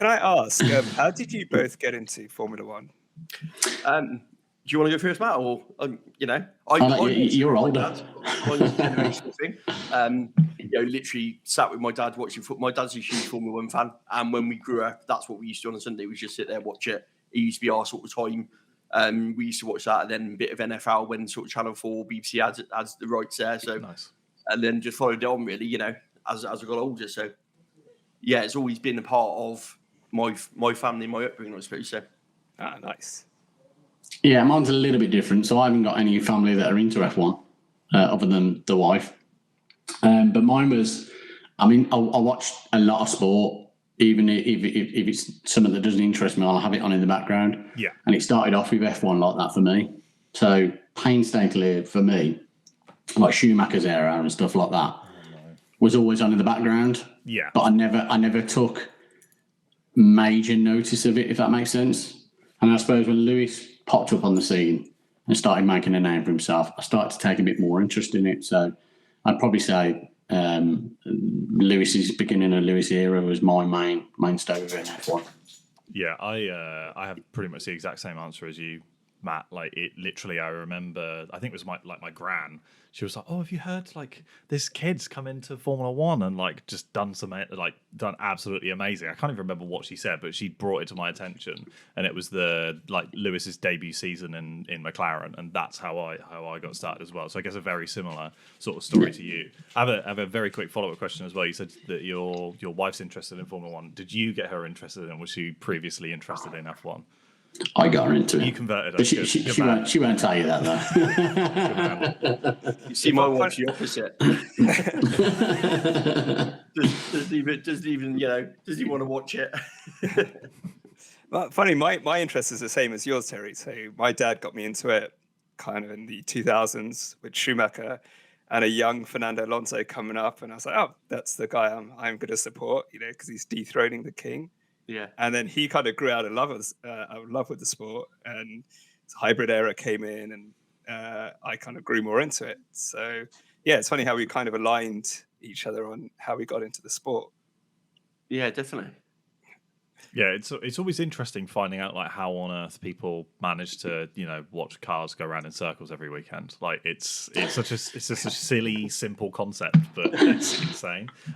Can I ask, how did you both get into Formula One? Do you want to go first, Matt, or I you're my older. dad. Mine's a generational thing. Literally sat with my dad watching football. My dad's a huge Formula One fan, and when we grew up, that's what we used to do on a Sunday. We just sit there watch it. It used to be our sort of time. We used to watch that, and then a bit of NFL when sort of Channel 4, BBC adds the rights there. So nice. And then just followed it on really, as I got older. So yeah, it's always been a part of my family, my upbringing, I suppose. So Nice. Yeah, mine's a little bit different. So I haven't got any family that are into F1 other than the wife. But mine was, I watch a lot of sport, even if it's something that doesn't interest me, I'll have it on in the background. Yeah. And it started off with F1 like that for me. So painstakingly for me, like Schumacher's era and stuff like that, was always on in the background. Yeah. But I never took major notice of it, if that makes sense. And I suppose when Lewis popped up on the scene and started making a name for himself, I started to take a bit more interest in it. So I'd probably say Lewis's beginning of Lewis era was my mainstay within F1. Yeah, I have pretty much the exact same answer as you, Matt. Like it literally, I remember. I think it was my gran. She was like, "Oh, have you heard like this kid's come into Formula One and like just done absolutely amazing." I can't even remember what she said, but she brought it to my attention, and it was the Lewis's debut season in McLaren, and that's how I got started as well. So I guess a very similar sort of story to you. I have a very quick follow up question as well. You said that your wife's interested in Formula One. Did you get her interested in? Was she previously interested in F1? I got her into it. You converted her. But she won't tell you that, though. You see, my wife's the opposite. doesn't even want to watch it. Well, funny, my interest is the same as yours, Terry. So my dad got me into it kind of in the 2000s with Schumacher and a young Fernando Alonso coming up. And I was like, oh, that's the guy I'm going to support, because he's dethroning the king. Yeah, and then he kind of grew out of love with the sport, and the hybrid era came in, and I kind of grew more into it. So yeah, it's funny how we kind of aligned each other on how we got into the sport. Yeah, definitely. Yeah, it's always interesting finding out like how on earth people manage to watch cars go around in circles every weekend. Like it's such a silly simple concept, but it's insane.